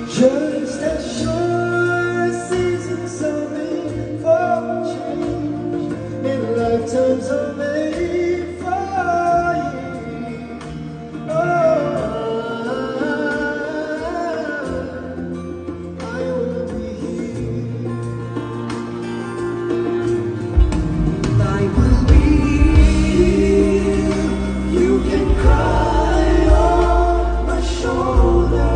Just as sure seasons are made for change, and lifetimes are made for you. Oh, I will be here. I will be here. You can cry on my shoulder.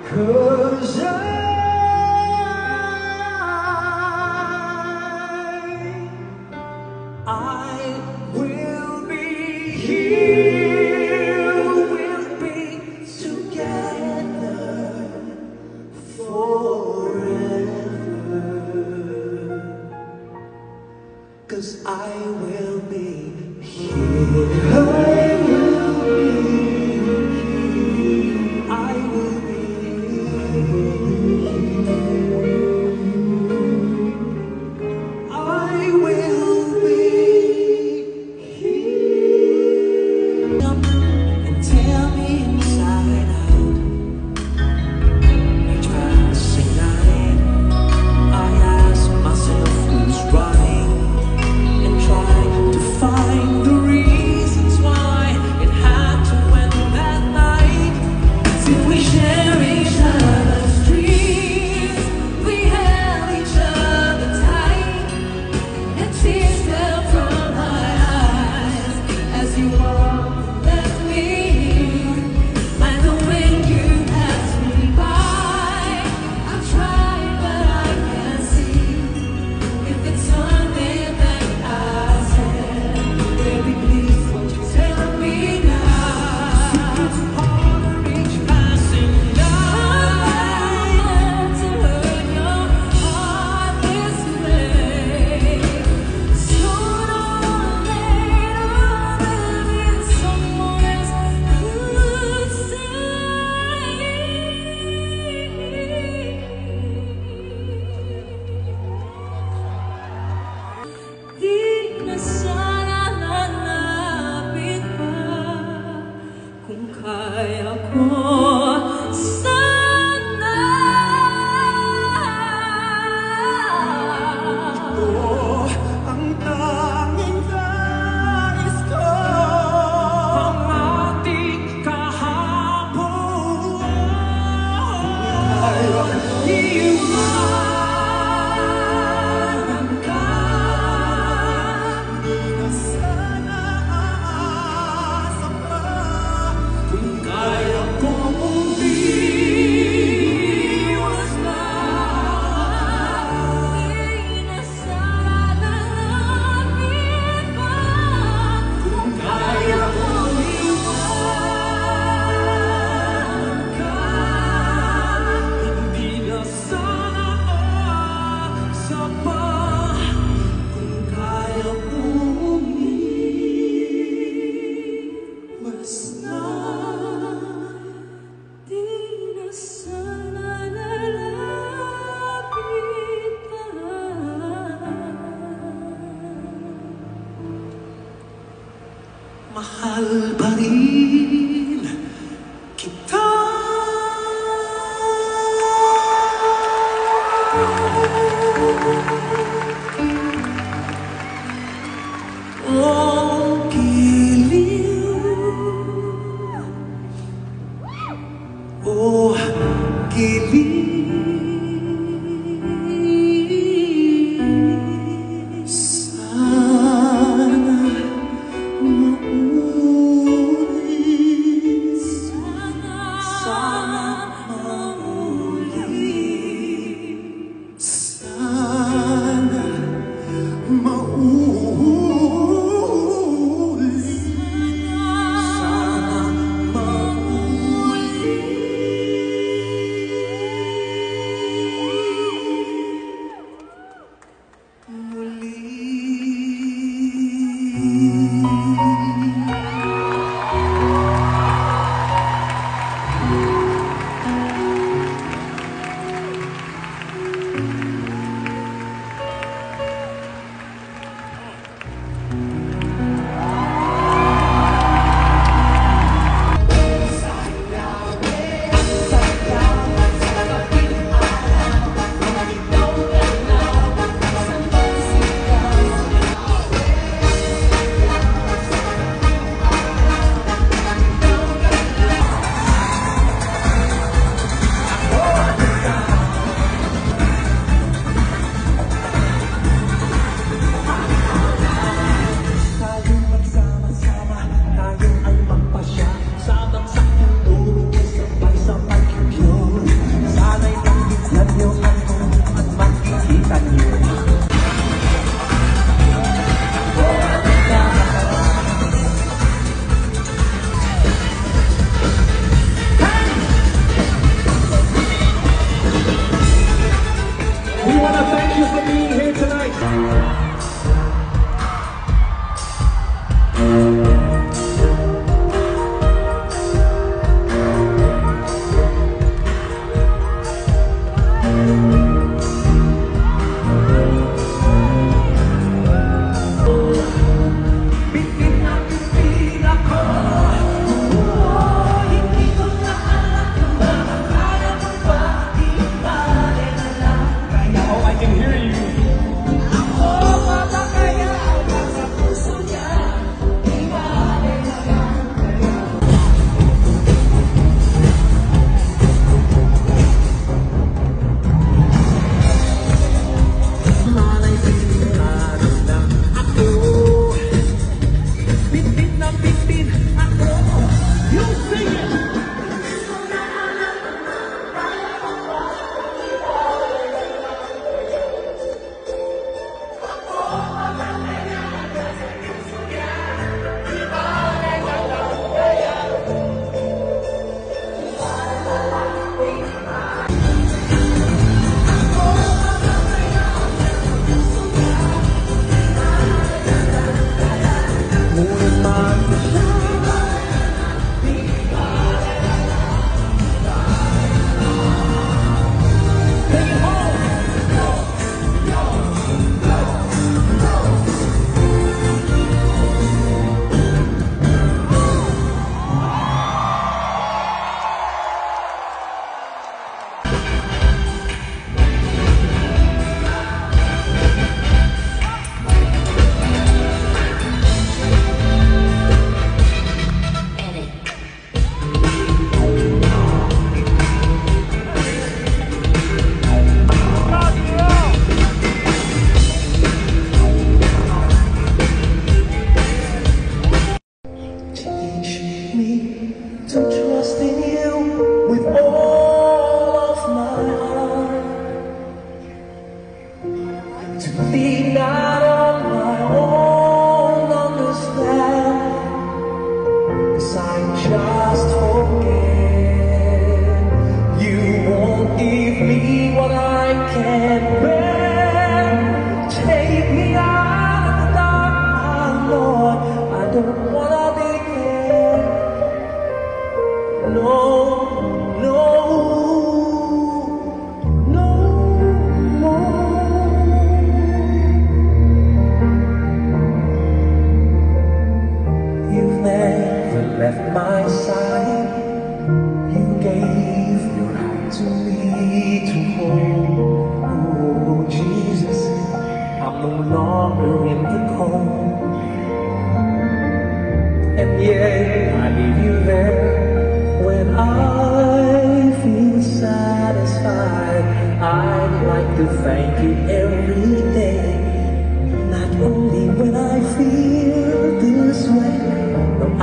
Cause I will be here, we'll be together forever. Cause I will be here. Find the reasons why mahal pa rin kita. Ang giliw, oh giliw, sana maulit, sana maulit, sana maulit, sana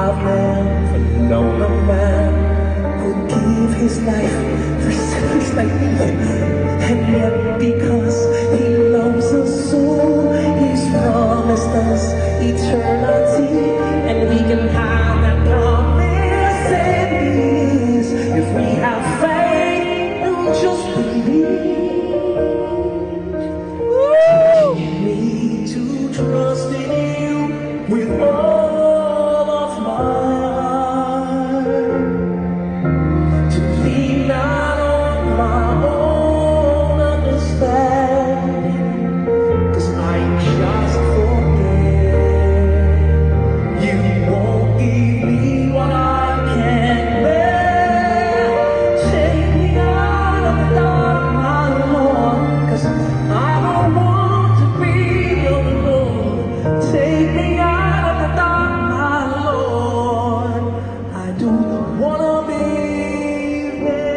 I've never known a man who'd give his life for sinners like me. And yet because he loves us so, he's promised us eternity. And we can have that promise in peace if we have faith and just believe. Teach me to trust in you with all of my heart, to lean not on my own understanding, 'cause I just forget. You won't give me what I can't bear. Take me out of the dark, my Lord, 'cause I don't want to be alone. Take me out of the dark, my Lord. I don't wanna be there.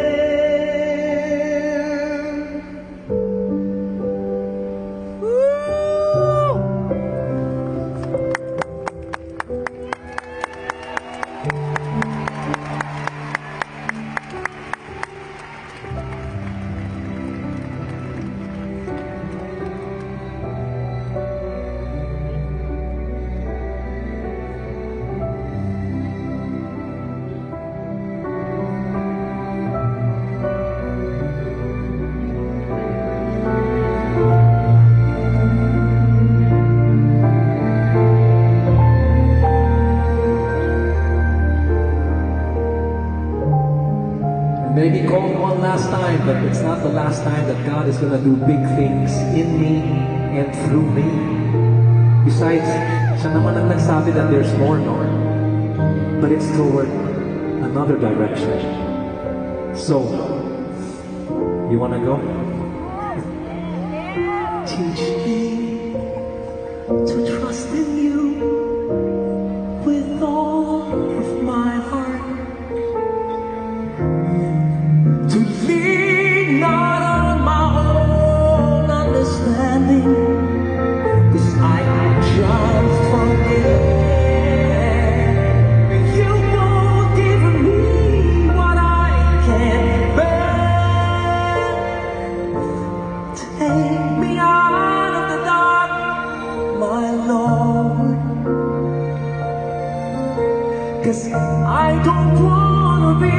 Woo! Maybe call one last time, but it's not the last time that God is gonna do big things in me and through me. Besides, siya naman ang nagsabi that there's more, Lord. But it's toward another direction. So, you wanna go? Teach me to trust in you with all of my heart, to lean not on my own understanding, 'cause I just forget. You won't give me what I can't bear. Take me out of the dark, my Lord, 'cause I don't wanna be